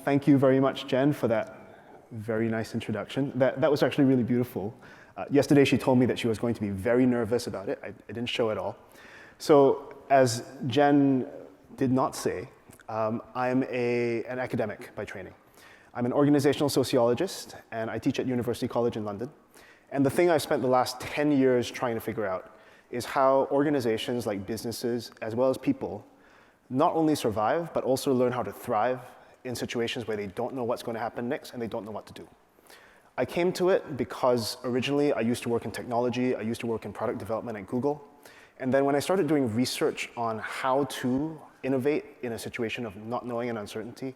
Thank you very much, Jen, for that very nice introduction. That was actually really beautiful. Yesterday, she told me that she was going to be very nervous about it. I didn't show at all. So, as Jen did not say, I'm an academic by training. I'm an organizational sociologist, and I teach at University College in London. And the thing I've spent the last 10 years trying to figure out is how organizations like businesses, as well as people, not only survive, but also learn how to thrive in situations where they don't know what's going to happen next and they don't know what to do. I came to it because originally I used to work in technology, I used to work in product development at Google. And then when I started doing research on how to innovate in a situation of not knowing and uncertainty,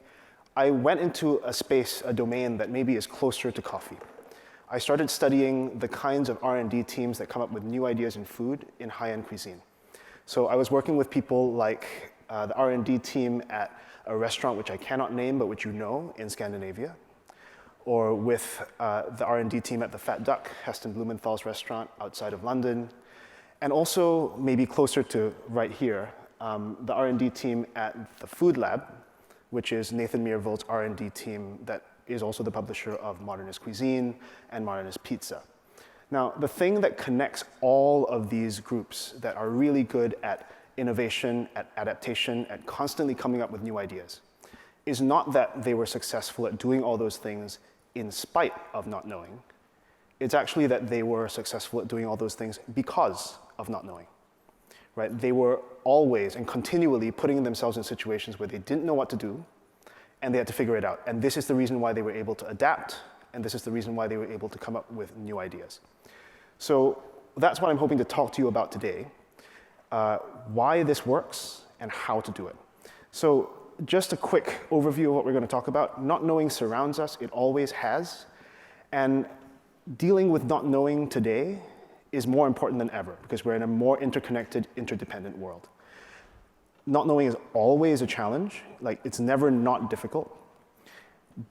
I went into a space, a domain that maybe is closer to coffee. I started studying the kinds of R&D teams that come up with new ideas in food in high-end cuisine. So I was working with people like the R&D team at a restaurant which I cannot name, but which you know in Scandinavia, or with the R&D team at the Fat Duck, Heston Blumenthal's restaurant outside of London, and also maybe closer to right here, the R&D team at the Food Lab, which is Nathan Myhrvold's R&D team that is also the publisher of Modernist Cuisine and Modernist Pizza. Now, the thing that connects all of these groups that are really good at innovation, at adaptation, at constantly coming up with new ideas, is not that they were successful at doing all those things in spite of not knowing. It's actually that they were successful at doing all those things because of not knowing. Right? They were always and continually putting themselves in situations where they didn't know what to do, and they had to figure it out. And this is the reason why they were able to adapt, and this is the reason why they were able to come up with new ideas. So that's what I'm hoping to talk to you about today, why this works and how to do it. So just a quick overview of what we're going to talk about. Not knowing surrounds us, it always has. And dealing with not knowing today is more important than ever because we're in a more interconnected, interdependent world. Not knowing is always a challenge, like it's never not difficult.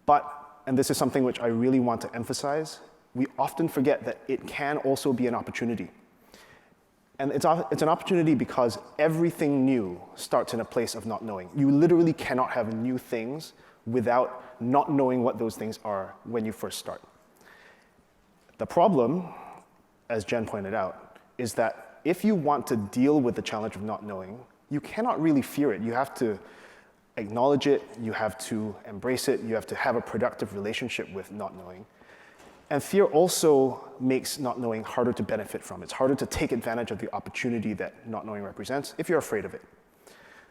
But, and this is something which I really want to emphasize, we often forget that it can also be an opportunity. And it's an opportunity because everything new starts in a place of not knowing. You literally cannot have new things without not knowing what those things are when you first start. The problem, as Jen pointed out, is that if you want to deal with the challenge of not knowing, you cannot really fear it. You have to acknowledge it, you have to embrace it, you have to have a productive relationship with not knowing. And fear also makes not knowing harder to benefit from. It's harder to take advantage of the opportunity that not knowing represents if you're afraid of it.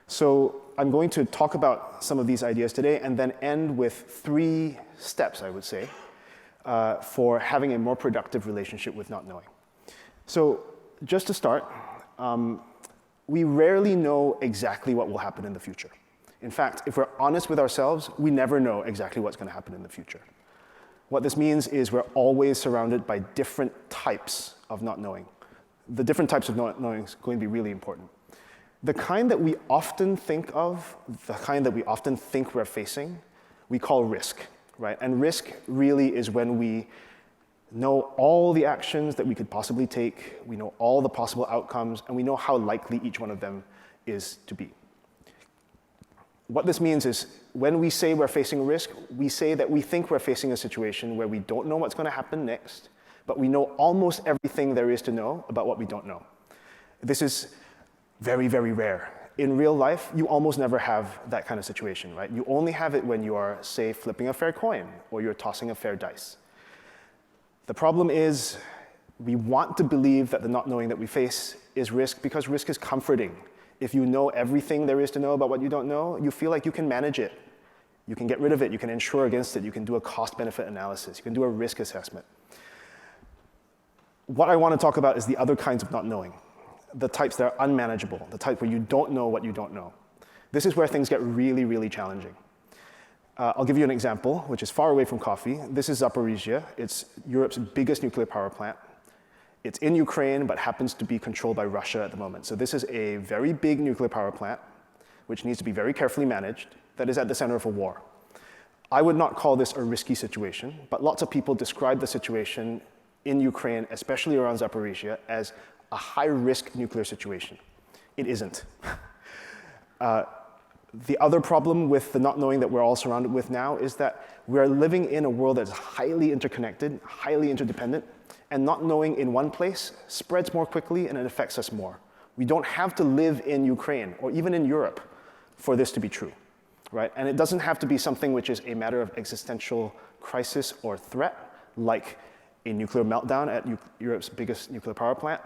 So I'm going to talk about some of these ideas today and then end with 3 steps, I would say, for having a more productive relationship with not knowing. So just to start, we rarely know exactly what will happen in the future. In fact, if we're honest with ourselves, we never know exactly what's going to happen in the future. What this means is we're always surrounded by different types of not knowing. The different types of not knowing is going to be really important. The kind that we often think of, the kind that we often think we're facing, we call risk, right? And risk really is when we know all the actions that we could possibly take, we know all the possible outcomes, and we know how likely each one of them is to be. What this means is when we say we're facing risk, we say that we think we're facing a situation where we don't know what's going to happen next, but we know almost everything there is to know about what we don't know. This is very, very rare. In real life, you almost never have that kind of situation, right? You only have it when you are, say, flipping a fair coin or you're tossing a fair dice. The problem is we want to believe that the not knowing that we face is risk because risk is comforting. If you know everything there is to know about what you don't know, you feel like you can manage it. You can get rid of it, you can insure against it, you can do a cost-benefit analysis, you can do a risk assessment. What I want to talk about is the other kinds of not knowing, the types that are unmanageable, the type where you don't know what you don't know. This is where things get really, really challenging. I'll give you an example, which is far away from coffee. This is Zaporizhzhia. It's Europe's biggest nuclear power plant. It's in Ukraine, but happens to be controlled by Russia at the moment. So this is a very big nuclear power plant, which needs to be very carefully managed, that is at the center of a war. I would not call this a risky situation, but lots of people describe the situation in Ukraine, especially around Zaporizhzhia, as a high-risk nuclear situation. It isn't. The other problem with the not knowing that we're all surrounded with now is that we're living in a world that's highly interconnected, highly interdependent, and not knowing in one place spreads more quickly and it affects us more. We don't have to live in Ukraine or even in Europe for this to be true, right? And it doesn't have to be something which is a matter of existential crisis or threat, like a nuclear meltdown at Europe's biggest nuclear power plant.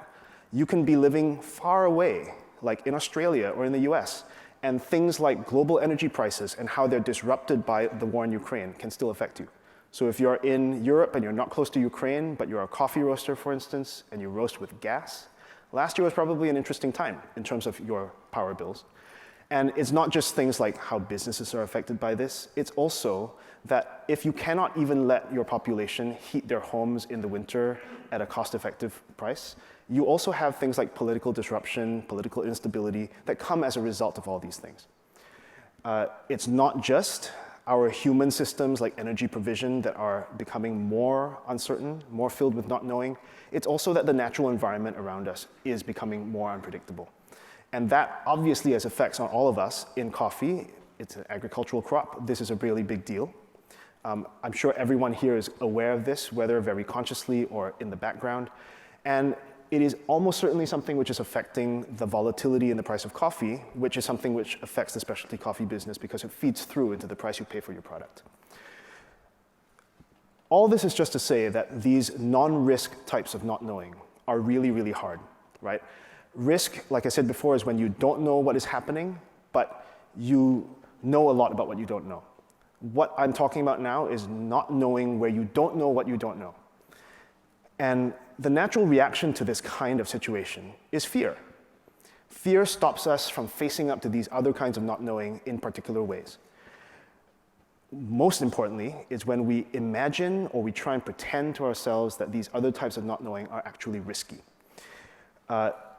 You can be living far away, like in Australia or in the US, and things like global energy prices and how they're disrupted by the war in Ukraine can still affect you. So if you're in Europe and you're not close to Ukraine, but you're a coffee roaster, for instance, and you roast with gas, last year was probably an interesting time in terms of your power bills. And it's not just things like how businesses are affected by this, it's also that if you cannot even let your population heat their homes in the winter at a cost-effective price, you also have things like political disruption, political instability that come as a result of all these things. It's not just our human systems like energy provision that are becoming more uncertain, more filled with not knowing. It's also that the natural environment around us is becoming more unpredictable. And that obviously has effects on all of us in coffee. It's an agricultural crop. This is a really big deal. I'm sure everyone here is aware of this, whether very consciously or in the background. And it is almost certainly something which is affecting the volatility in the price of coffee, which is something which affects the specialty coffee business because it feeds through into the price you pay for your product. All this is just to say that these non-risk types of not knowing are really, really hard, right? Risk, like I said before, is when you don't know what is happening, but you know a lot about what you don't know. What I'm talking about now is not knowing where you don't know what you don't know. And the natural reaction to this kind of situation is fear. Fear stops us from facing up to these other kinds of not knowing in particular ways. Most importantly is when we imagine or we try and pretend to ourselves that these other types of not knowing are actually risky.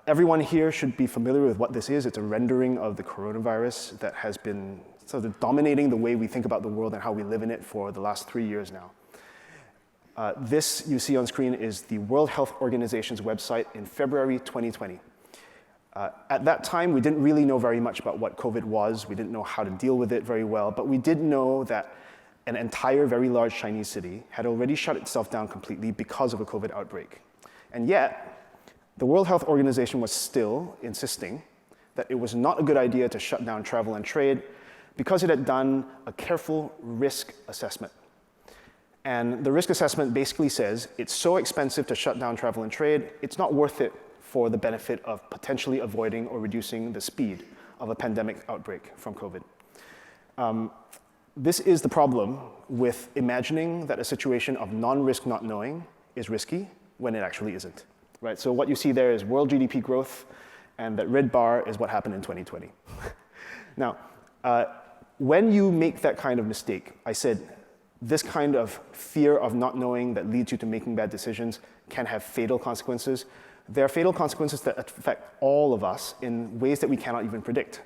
Everyone here should be familiar with what this is. It's a rendering of the coronavirus that has been sort of dominating the way we think about the world and how we live in it for the last 3 years now. This you see on screen is the World Health Organization's website in February 2020. At that time, we didn't really know very much about what COVID was. We didn't know how to deal with it very well, but we did know that an entire very large Chinese city had already shut itself down completely because of a COVID outbreak. And yet, the World Health Organization was still insisting that it was not a good idea to shut down travel and trade because it had done a careful risk assessment. And the risk assessment basically says it's so expensive to shut down travel and trade, it's not worth it for the benefit of potentially avoiding or reducing the speed of a pandemic outbreak from COVID. This is the problem with imagining that a situation of non-risk not knowing is risky when it actually isn't. Right? So what you see there is world GDP growth, and that red bar is what happened in 2020. Now, when you make that kind of mistake, I said this kind of fear of not knowing that leads you to making bad decisions can have fatal consequences. There are fatal consequences that affect all of us in ways that we cannot even predict.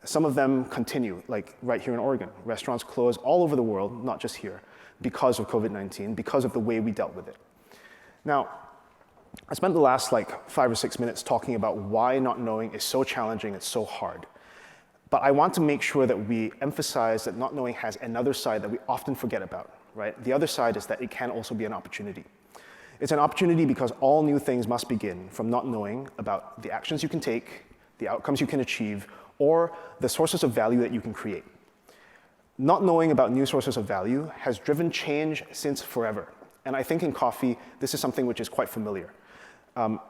Some of them continue, like right here in Oregon. Restaurants close all over the world, not just here, because of COVID-19, because of the way we dealt with it. Now, I spent the last 5 or 6 minutes talking about why not knowing is so challenging, it's so hard. But I want to make sure that we emphasize that not knowing has another side that we often forget about, right? The other side is that it can also be an opportunity. It's an opportunity because all new things must begin from not knowing about the actions you can take, the outcomes you can achieve, or the sources of value that you can create. Not knowing about new sources of value has driven change since forever. And I think in coffee, this is something which is quite familiar.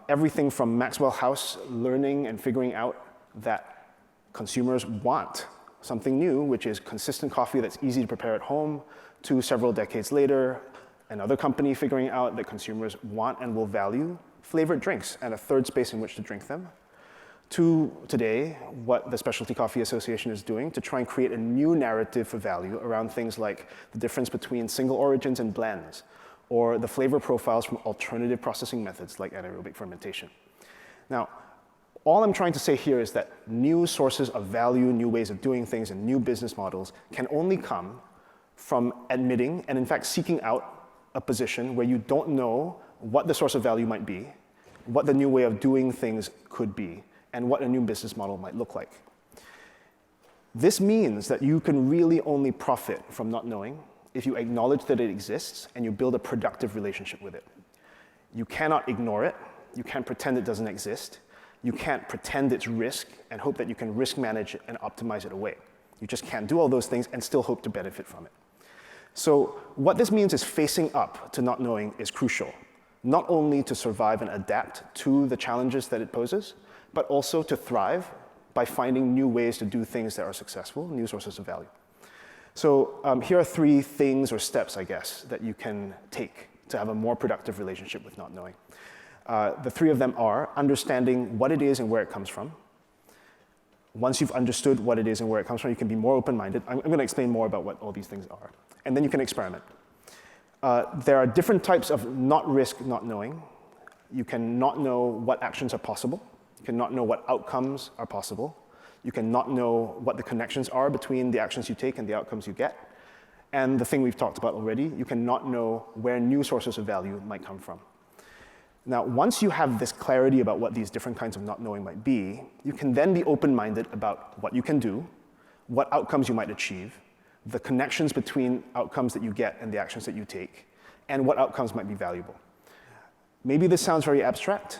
Everything from Maxwell House learning and figuring out that consumers want something new, which is consistent coffee that's easy to prepare at home, to several decades later, another company figuring out that consumers want and will value flavored drinks and a third space in which to drink them, to today, what the Specialty Coffee Association is doing to try and create a new narrative for value around things like the difference between single origins and blends, or the flavor profiles from alternative processing methods like anaerobic fermentation. Now, all I'm trying to say here is that new sources of value, new ways of doing things, and new business models can only come from admitting and in fact seeking out a position where you don't know what the source of value might be, what the new way of doing things could be, and what a new business model might look like. This means that you can really only profit from not knowing if you acknowledge that it exists and you build a productive relationship with it. You cannot ignore it. You can't pretend it doesn't exist. You can't pretend it's risk and hope that you can risk manage it and optimize it away. You just can't do all those things and still hope to benefit from it. So what this means is facing up to not knowing is crucial, not only to survive and adapt to the challenges that it poses, but also to thrive by finding new ways to do things that are successful, new sources of value. So here are 3 things or steps, I guess, that you can take to have a more productive relationship with not knowing. The 3 of them are understanding what it is and where it comes from. Once you've understood what it is and where it comes from, you can be more open-minded. I'm going to explain more about what all these things are. And then you can experiment. There are different types of not risk not knowing. You can not know what actions are possible. You can not know what outcomes are possible. You can not know what the connections are between the actions you take and the outcomes you get. And the thing we've talked about already, you can not know where new sources of value might come from. Now, once you have this clarity about what these different kinds of not knowing might be, you can then be open-minded about what you can do, what outcomes you might achieve, the connections between outcomes that you get and the actions that you take, and what outcomes might be valuable. Maybe this sounds very abstract.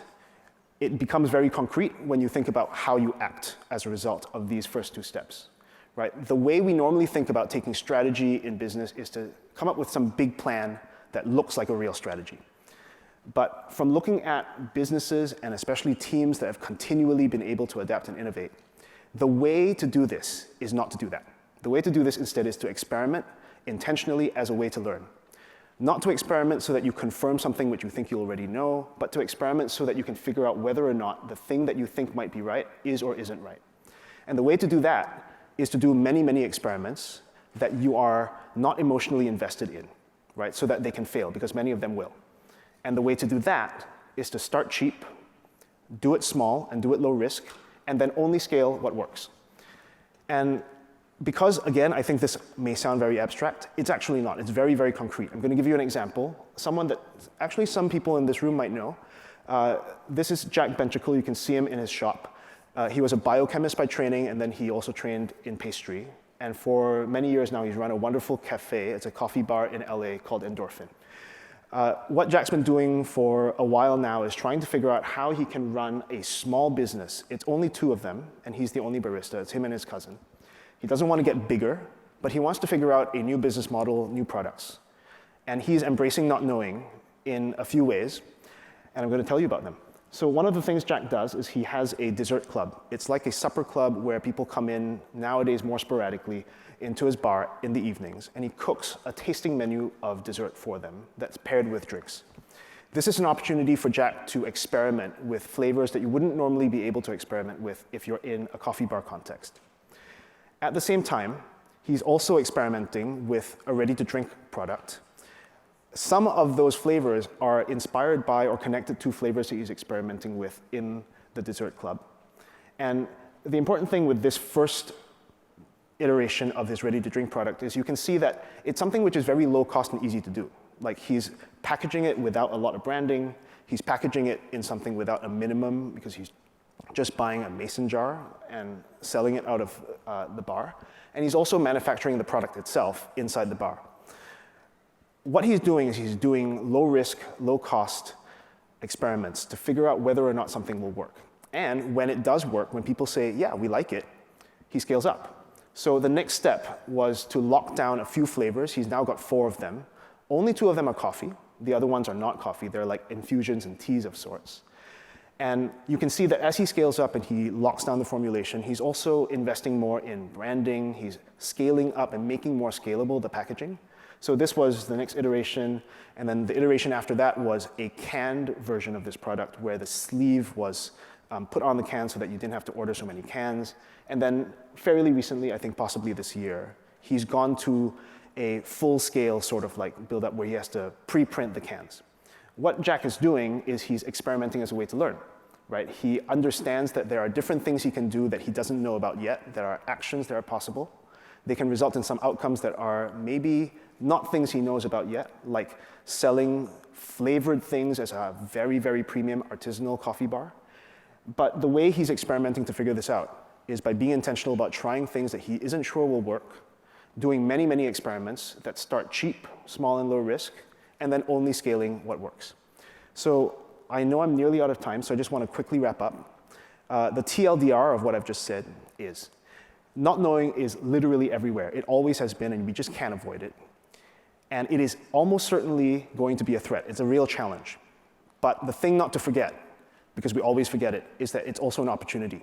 It becomes very concrete when you think about how you act as a result of these first 2 steps. Right? The way we normally think about taking strategy in business is to come up with some big plan that looks like a real strategy. But from looking at businesses and especially teams that have continually been able to adapt and innovate, the way to do this is not to do that. The way to do this instead is to experiment intentionally as a way to learn. Not to experiment so that you confirm something which you think you already know, but to experiment so that you can figure out whether or not the thing that you think might be right is or isn't right. And the way to do that is to do many, many experiments that you are not emotionally invested in, right? So that they can fail, because many of them will. And the way to do that is to start cheap, do it small, and do it low risk, and then only scale what works. And because, again, I think this may sound very abstract, it's actually not. It's very, very concrete. I'm going to give you an example. Someone that actually some people in this room might know. This is Jack Benchicle. You can see him in his shop. He was a biochemist by training, and then he also trained in pastry. And for many years now, he's run a wonderful cafe. It's a coffee bar in LA called Endorphin. What Jack's been doing for a while now is trying to figure out how he can run a small business. It's only 2 of them, and he's the only barista. It's him and his cousin. He doesn't want to get bigger, but he wants to figure out a new business model, new products. And he's embracing not knowing in a few ways, and I'm going to tell you about them. So one of the things Jack does is he has a dessert club. It's like a supper club where people come in, nowadays more sporadically, into his bar in the evenings, and he cooks a tasting menu of dessert for them that's paired with drinks. This is an opportunity for Jack to experiment with flavors that you wouldn't normally be able to experiment with if you're in a coffee bar context. At the same time, he's also experimenting with a ready-to-drink product. Some of those flavors are inspired by or connected to flavors that he's experimenting with in the dessert club. And the important thing with this first iteration of his ready-to-drink product is you can see that it's something which is very low cost and easy to do. Like, he's packaging it without a lot of branding. He's packaging it in something without a minimum because he's just buying a mason jar and selling it out of the bar. And he's also manufacturing the product itself inside the bar. What he's doing is he's doing low-risk, low-cost experiments to figure out whether or not something will work. And when it does work, when people say, yeah, we like it, he scales up. So the next step was to lock down a few flavors. He's now got 4 of them. Only 2 of them are coffee. The other ones are not coffee. They're like infusions and teas of sorts. And you can see that as he scales up and he locks down the formulation, he's also investing more in branding. He's scaling up and making more scalable the packaging. So this was the next iteration, and then the iteration after that was a canned version of this product where the sleeve was put on the can so that you didn't have to order so many cans. And then fairly recently, I think possibly this year, he's gone to a full-scale sort of like build-up where he has to pre-print the cans. What Jack is doing is he's experimenting as a way to learn, right? He understands that there are different things he can do that he doesn't know about yet. There are actions that are possible. They can result in some outcomes that are maybe not things he knows about yet, like selling flavored things as a very, very premium artisanal coffee bar. But the way he's experimenting to figure this out is by being intentional about trying things that he isn't sure will work, doing many, many experiments that start cheap, small and low risk, and then only scaling what works. So I know I'm nearly out of time, so I just want to quickly wrap up. The TLDR of what I've just said is, not knowing is literally everywhere. It always has been, and we just can't avoid it. And it is almost certainly going to be a threat. It's a real challenge. But the thing not to forget, because we always forget it, is that it's also an opportunity.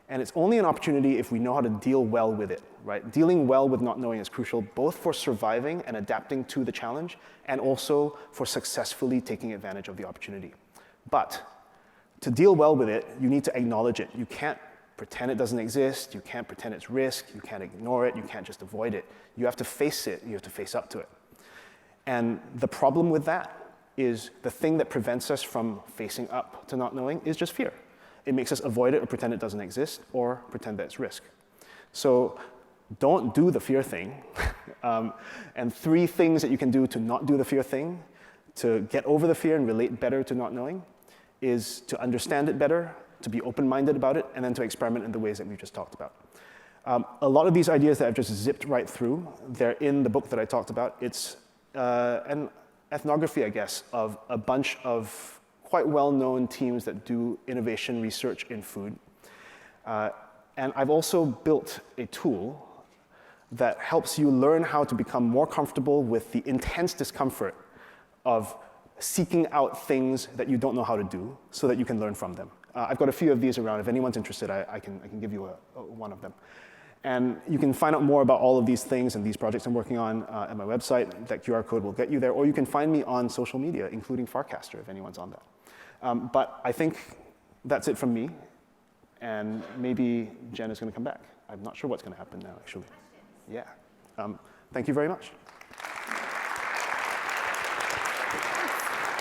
And it's only an opportunity if we know how to deal well with it, right? Dealing well with not knowing is crucial, both for surviving and adapting to the challenge, and also for successfully taking advantage of the opportunity. But to deal well with it, you need to acknowledge it. You can't pretend it doesn't exist. You can't pretend it's risk. You can't ignore it. You can't just avoid it. You have to face it. You have to face up to it. And the problem with that is the thing that prevents us from facing up to not knowing is just fear. It makes us avoid it or pretend it doesn't exist or pretend that it's risk. So don't do the fear thing. And 3 things that you can do to not do the fear thing, to get over the fear and relate better to not knowing, is to understand it better, to be open-minded about it, and then to experiment in the ways that we've just talked about. A lot of these ideas that I've just zipped right through, they're in the book that I talked about. It's an ethnography, I guess, of a bunch of quite well-known teams that do innovation research in food. And I've also built a tool that helps you learn how to become more comfortable with the intense discomfort of seeking out things that you don't know how to do so that you can learn from them. I've got a few of these around. If anyone's interested, I can give you one of them. And you can find out more about all of these things and these projects I'm working on at my website. That QR code will get you there. Or you can find me on social media, including Farcaster, if anyone's on that. But I think that's it from me. And maybe Jen is going to come back. I'm not sure what's going to happen now, actually. Yeah. Thank you very much.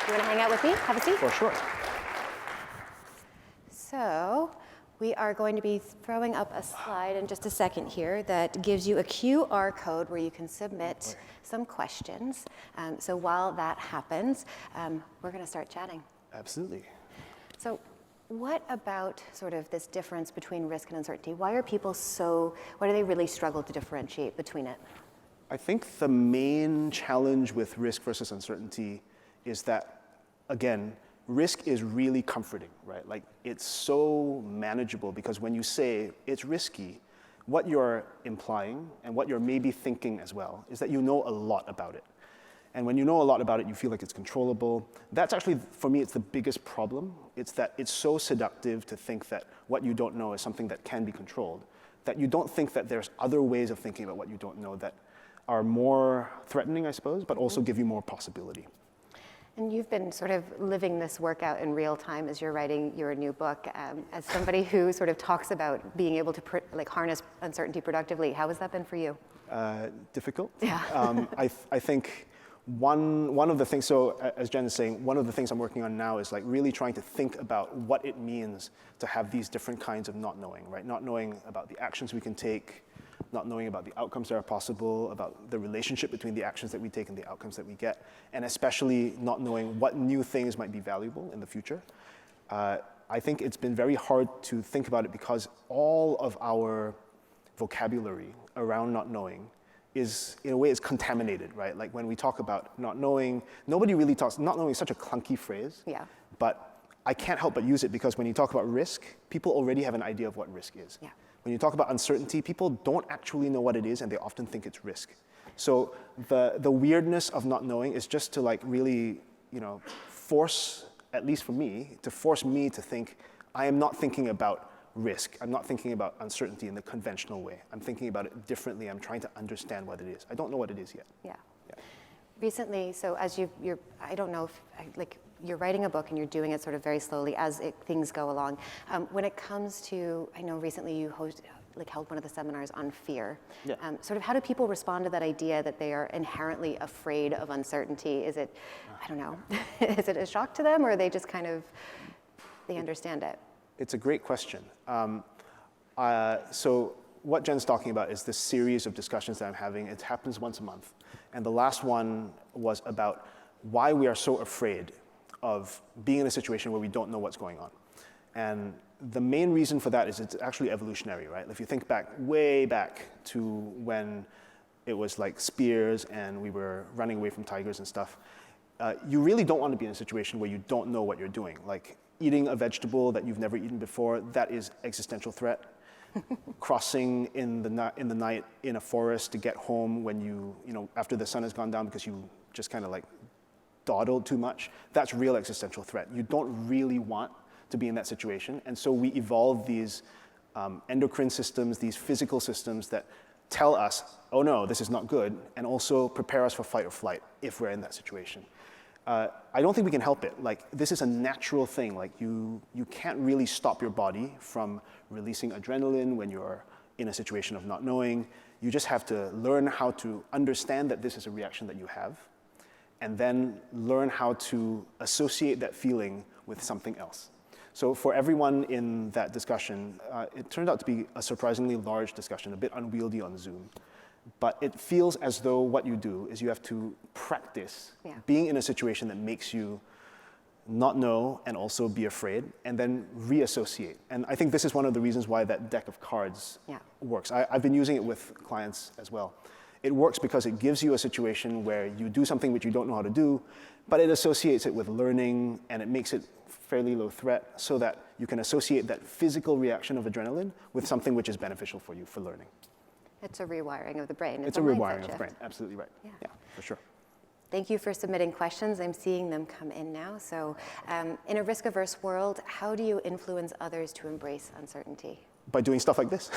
You want to hang out with me? Have a seat? For sure. So we are going to be throwing up a slide in just a second here that gives you a QR code where you can submit some questions. So while that happens, we're going to start chatting. Absolutely. So what about sort of this difference between risk and uncertainty? Why do they really struggle to differentiate between it? I think the main challenge with risk versus uncertainty is that, again, risk is really comforting, right? Like, it's so manageable because when you say it's risky, what you're implying and what you're maybe thinking as well is that you know a lot about it. And when you know a lot about it, you feel like it's controllable. That's actually, for me, it's the biggest problem. It's that it's so seductive to think that what you don't know is something that can be controlled, that you don't think that there's other ways of thinking about what you don't know that are more threatening, I suppose, but also give you more possibility. And you've been sort of living this work out in real time as you're writing your new book. As somebody who sort of talks about being able to harness uncertainty productively, how has that been for you? Difficult. Yeah. I think one of the things, so as Jen is saying, one of the things I'm working on now is like really trying to think about what it means to have these different kinds of not knowing, right? Not knowing about the actions we can take, not knowing about the outcomes that are possible, about the relationship between the actions that we take and the outcomes that we get, and especially not knowing what new things might be valuable in the future. I think it's been very hard to think about it because all of our vocabulary around not knowing is, in a way, is contaminated, right? Like when we talk about not knowing, nobody really talks, not knowing is such a clunky phrase. Yeah. But I can't help but use it because when you talk about risk, people already have an idea of what risk is. Yeah. When you talk about uncertainty, people don't actually know what it is and they often think it's risk. So the weirdness of not knowing is just to like really, force, at least for me, to force me to think, I am not thinking about risk. I'm not thinking about uncertainty in the conventional way. I'm thinking about it differently. I'm trying to understand what it is. I don't know what it is yet. Yeah. Recently, so as you're, I don't know if, you're writing a book and you're doing it sort of very slowly as things go along. When it comes to, I know recently you held one of the seminars on fear. Yeah. Sort of how do people respond to that idea that they are inherently afraid of uncertainty? Is it, I don't know, is it a shock to them or are they just kind of, they understand it? It's a great question. So what Jen's talking about is this series of discussions that I'm having. It happens once a month. And the last one was about why we are so afraid of being in a situation where we don't know what's going on. And the main reason for that is it's actually evolutionary, right? If you think back, way back to when it was like spears and we were running away from tigers and stuff, you really don't want to be in a situation where you don't know what you're doing. Like eating a vegetable that you've never eaten before, that is existential threat. Crossing in the night in a forest to get home when you know, after the sun has gone down because you just kind of like dawdled too much, that's real existential threat. You don't really want to be in that situation. And so we evolve these endocrine systems, these physical systems that tell us, oh no, this is not good, and also prepare us for fight or flight if we're in that situation. I don't think we can help it. Like, this is a natural thing. Like, you can't really stop your body from releasing adrenaline when you're in a situation of not knowing. You just have to learn how to understand that this is a reaction that you have, and then learn how to associate that feeling with something else. So for everyone in that discussion, it turned out to be a surprisingly large discussion, a bit unwieldy on Zoom. But it feels as though what you do is you have to practice being in a situation that makes you not know and also be afraid, and then reassociate. And I think this is one of the reasons why that deck of cards works. I've been using it with clients as well. It works because it gives you a situation where you do something which you don't know how to do, but it associates it with learning, and it makes it fairly low threat so that you can associate that physical reaction of adrenaline with something which is beneficial for you for learning. It's a rewiring of the brain. It's a rewiring of the brain, absolutely right. Yeah, for sure. Thank you for submitting questions. I'm seeing them come in now. So in a risk-averse world, how do you influence others to embrace uncertainty? By doing stuff like this.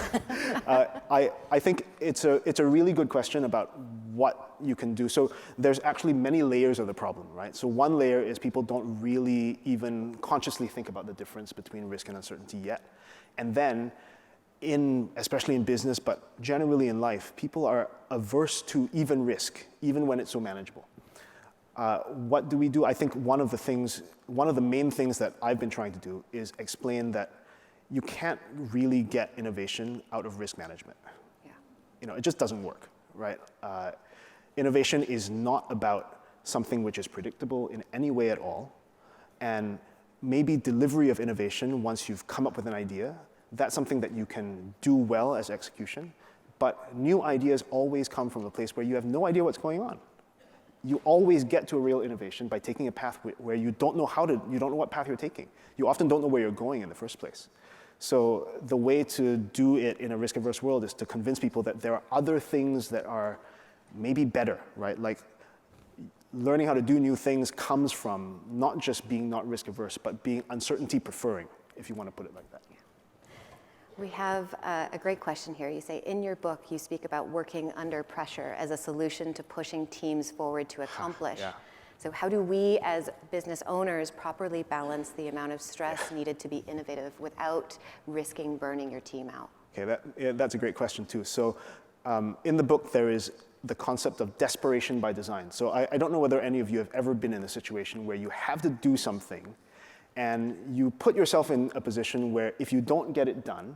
I think it's a really good question about what you can do. So there's actually many layers of the problem, right? So one layer is people don't really even consciously think about the difference between risk and uncertainty yet. And then, especially in business, but generally in life, people are averse to even risk, even when it's so manageable. What do we do? I think one of the main things that I've been trying to do is explain that you can't really get innovation out of risk management. Yeah. You know, it just doesn't work, right? Innovation is not about something which is predictable in any way at all. And maybe delivery of innovation, once you've come up with an idea, that's something that you can do well as execution. But new ideas always come from a place where you have no idea what's going on. You always get to a real innovation by taking a path where you don't know what path you're taking. You often don't know where you're going in the first place. So the way to do it in a risk-averse world is to convince people that there are other things that are maybe better, right? Like learning how to do new things comes from not just being not risk-averse, but being uncertainty-preferring, if you want to put it like that. We have a great question here. You say, in your book, you speak about working under pressure as a solution to pushing teams forward to accomplish. So how do we as business owners properly balance the amount of stress needed to be innovative without risking burning your team out? Okay, that's a great question too. So in the book, there is the concept of desperation by design. So I don't know whether any of you have ever been in a situation where you have to do something and you put yourself in a position where if you don't get it done,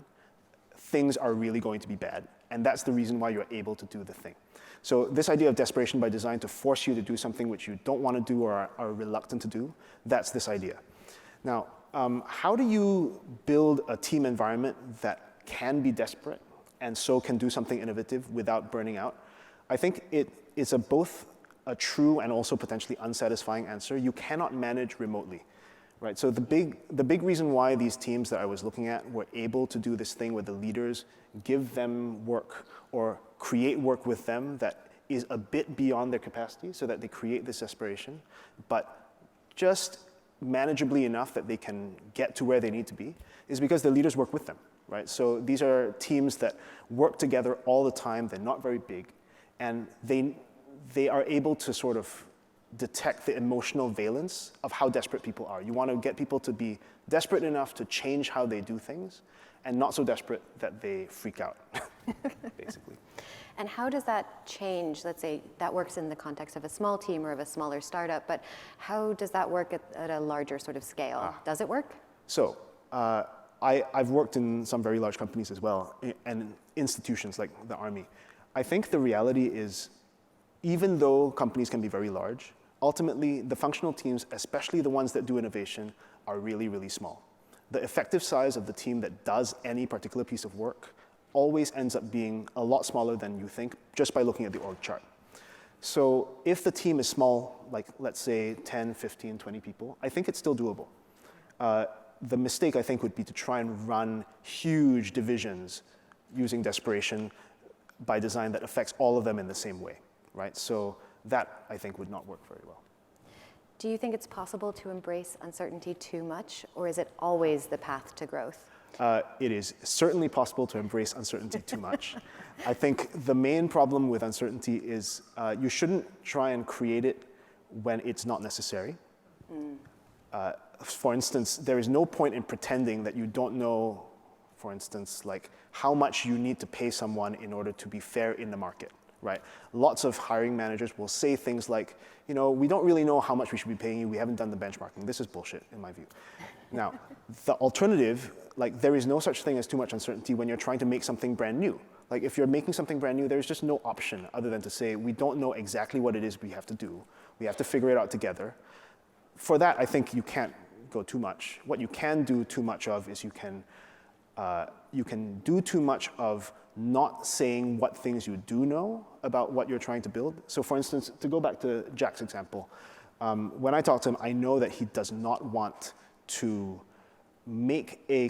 things are really going to be bad. And that's the reason why you're able to do the thing. So this idea of desperation by design, to force you to do something which you don't want to do or are reluctant to do, that's this idea. Now, how do you build a team environment that can be desperate and so can do something innovative without burning out? I think it's both a true and also potentially unsatisfying answer. You cannot manage remotely. Right, so the big reason why these teams that I was looking at were able to do this thing where the leaders give them work or create work with them that is a bit beyond their capacity so that they create this desperation, but just manageably enough that they can get to where they need to be, is because the leaders work with them, right? So these are teams that work together all the time. They're not very big, and they are able to sort of detect the emotional valence of how desperate people are. You want to get people to be desperate enough to change how they do things, and not so desperate that they freak out, basically. And how does that change? Let's say that works in the context of a small team or of a smaller startup, but how does that work at a larger sort of scale? Does it work? So I've worked in some very large companies as well, and institutions like the Army. I think the reality is, even though companies can be very large, ultimately the functional teams, especially the ones that do innovation, are really, really small. the effective size of the team that does any particular piece of work always ends up being a lot smaller than you think just by looking at the org chart. So if the team is small, like let's say 10, 15, 20 people, I think it's still doable. The mistake, I think, would be to try and run huge divisions using desperation by design that affects all of them in the same way, right? So that, I think, would not work very well. Do you think it's possible to embrace uncertainty too much, or is it always the path to growth? It is certainly possible to embrace uncertainty too much. I think the main problem with uncertainty is you shouldn't try and create it when it's not necessary. For instance, there is no point in pretending that you don't know, for instance, like how much you need to pay someone in order to be fair in the market, right? Lots of hiring managers will say things like, you know, we don't really know how much we should be paying you. We haven't done the benchmarking. This is bullshit, in my view. Now, the alternative, like there is no such thing as too much uncertainty when you're trying to make something brand new. Like if you're making something brand new, there's just no option other than to say, we don't know exactly what it is we have to do. We have to figure it out together. For that, I think you can't go too much. What you can do too much of is you can do too much of not saying what things you do know about what you're trying to build. So for instance, to go back to Jack's example, when I talk to him, I know that he does not want to make a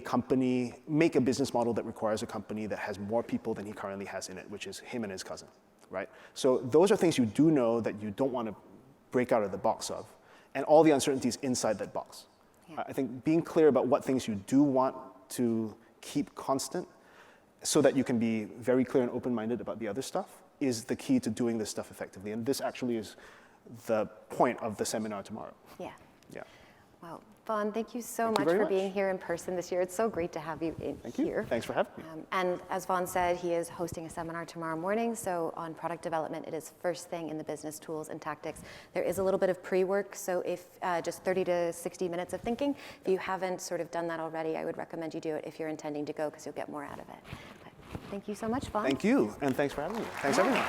business model that requires a company that has more people than he currently has in it, which is him and his cousin, right? So those are things you do know that you don't want to break out of the box of, and all the uncertainties inside that box. Yeah. I think being clear about what things you do want to keep constant so that you can be very clear and open-minded about the other stuff is the key to doing this stuff effectively. And this actually is the point of the seminar tomorrow. Yeah. Yeah. Wow. Vaughn, thank you so much for being here in person this year. It's so great to have you here. Thank you. Thanks for having me. And as Vaughn said, he is hosting a seminar tomorrow morning. So on product development, it is first thing in the business tools and tactics. There is a little bit of pre-work. So if just 30 to 60 minutes of thinking, if you haven't sort of done that already, I would recommend you do it if you're intending to go because you'll get more out of it. But thank you so much, Vaughn. Thank you. And thanks for having me. Thanks, everyone.